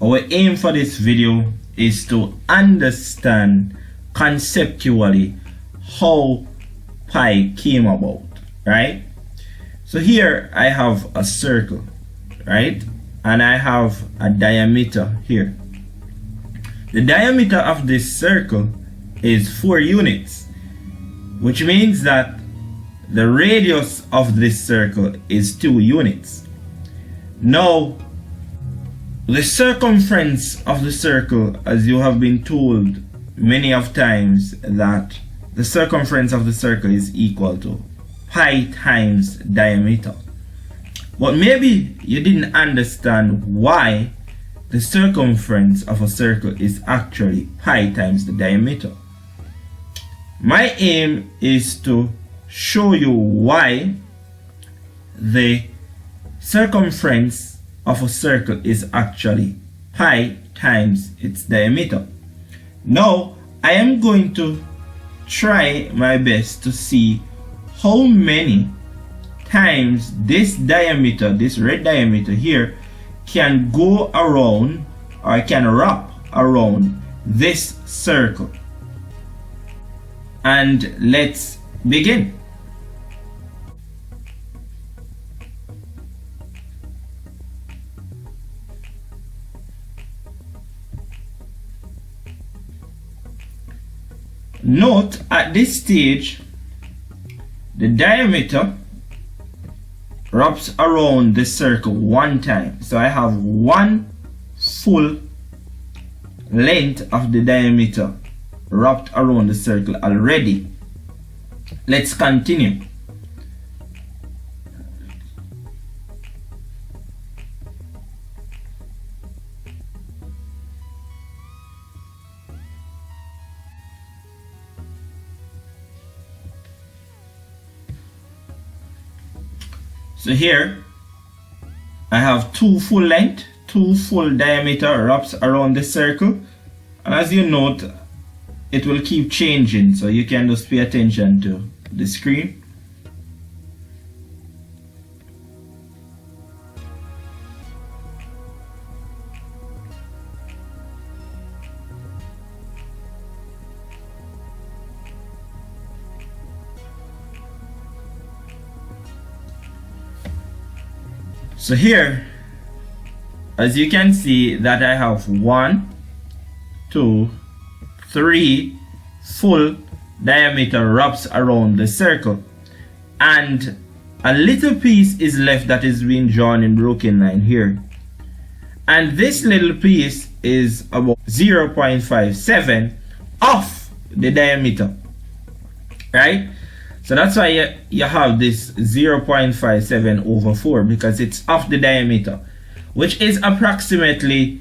our aim for this video is to understand conceptually how pi came about, right? So here I have a circle, right? And I have a diameter here. The diameter of this circle is 4 units, which means that the radius of this circle is 2 units. Now, the circumference of the circle, as you have been told many of times, that the circumference of the circle is equal to pi times diameter. But maybe you didn't understand why the circumference of a circle is actually pi times the diameter. My aim is to show you why the circumference of a circle is actually pi times its diameter. Now, I am going to try my best to see how many times this diameter, this red diameter here, can go around or can wrap around this circle. And let's begin. Note at this stage the diameter wraps around the circle one time. So I have one full length of the diameter wrapped around the circle already. Let's continue. So here I have 2 full length, 2 full diameter wraps around the circle, and as you note, it will keep changing, so you can just pay attention to the screen. So here, as you can see, that I have 1, 2, 3 full diameter wraps around the circle, and a little piece is left that is being drawn in broken line here, and this little piece is about 0.57 of the diameter, right? So that's why you have this 0.57 over 4, because it's off the diameter, which is approximately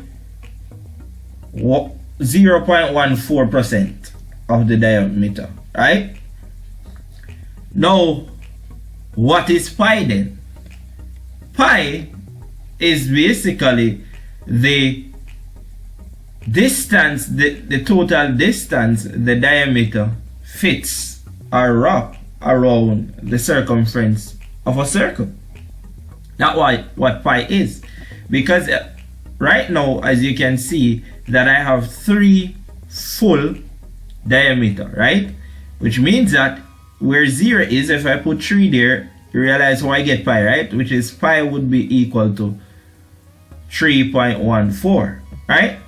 0.14% of the diameter, right? Now, what is pi then? Pi is basically the distance, the total distance the diameter fits or wrap around the circumference of a circle. That's what pi is. Because right now, as you can see, that I have 3 full diameter, right? Which means that where 0 is, if I put 3 there, you realize how I get pi, right? Which is pi would be equal to 3.14, right?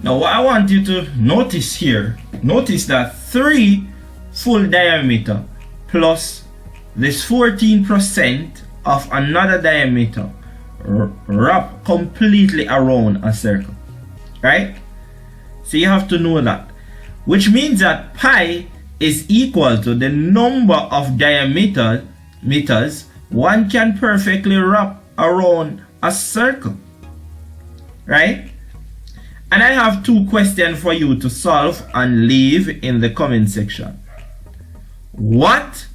Now what I want you to notice here, notice that 3 full diameter plus this 14% of another diameter wrap completely around a circle, right? So you have to know that, which means that pi is equal to the number of diameters one can perfectly wrap around a circle, right? And I have 2 questions for you to solve and leave in the comment section. What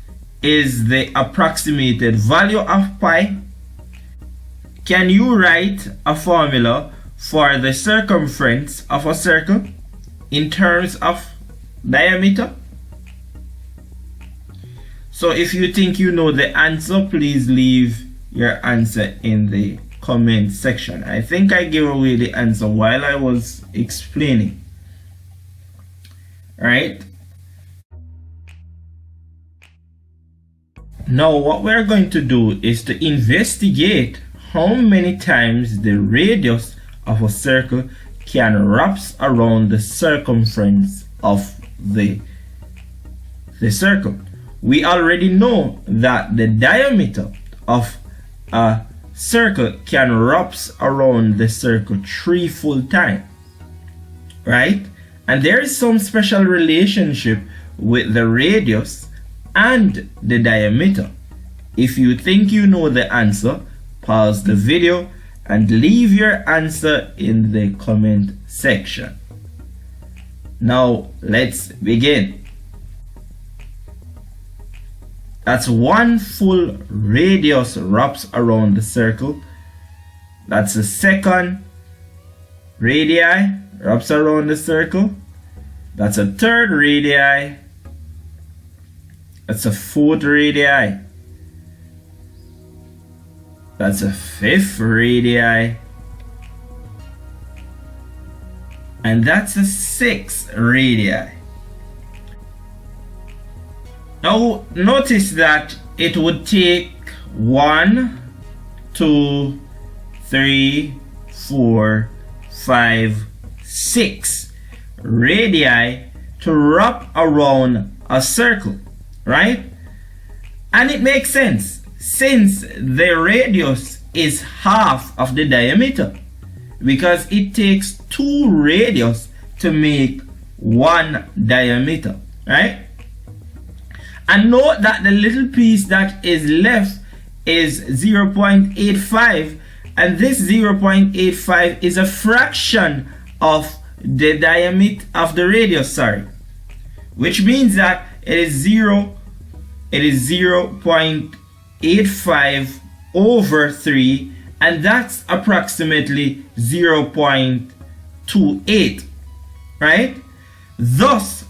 is the approximated value of pi? Can you write a formula for the circumference of a circle in terms of diameter? So if you think you know the answer, please leave your answer in the comment section. I think I gave away the answer while I was explaining. Right? Now what we're going to do is to investigate how many times the radius of a circle can wrap around the circumference of the circle. We already know that the diameter of a circle can wrap around the circle 3 full times, right? And there is some special relationship with the radius and the diameter. If you think you know the answer, pause the video and leave your answer in the comment section. Now let's begin. That's 1 full radius wraps around the circle. That's a second radii wraps around the circle. That's a third radii. That's a fourth radii. That's a fifth radii. And that's a sixth radii. Now notice that it would take 1, 2, 3, 4, 5, 6 radii to wrap around a circle, right? And it makes sense since the radius is half of the diameter, because it takes 2 radius to make 1 diameter, right? And note that the little piece that is left is 0.85, and this 0.85 is a fraction of the diameter of the radius, which means that it is 0.85 over 3, and that's approximately 0.28, right? Thus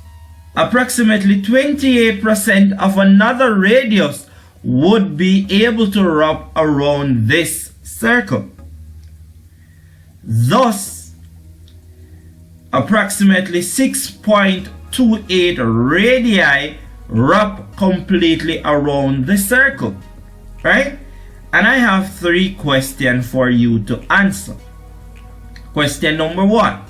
approximately 28% of another radius would be able to wrap around this circle. Thus, approximately 6.28 radii wrap completely around the circle, right? And I have 3 questions for you to answer. Question number 1.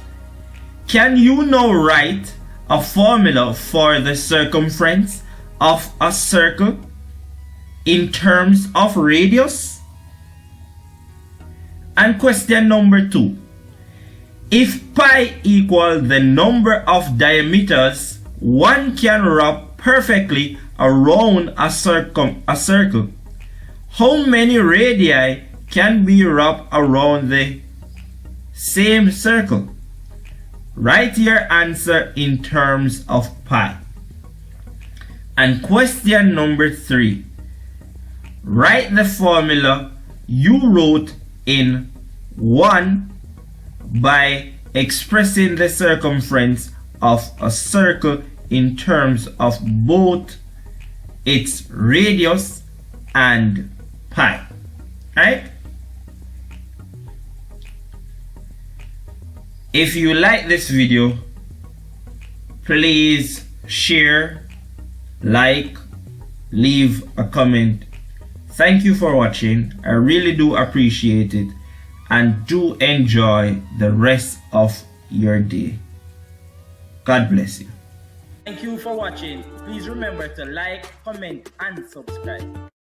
Can you now write a formula for the circumference of a circle in terms of radius? And question number 2. If pi equals the number of diameters one can wrap perfectly around a circle, how many radii can be wrapped around the same circle? Write your answer in terms of pi. And question number 3. Write the formula you wrote in 1 by expressing the circumference of a circle in terms of both its radius and pi, right? If you like this video, please share, like, leave a comment. Thank you for watching. I really do appreciate it, and do enjoy the rest of your day. God bless you. Thank you for watching. Please remember to like, comment, and subscribe.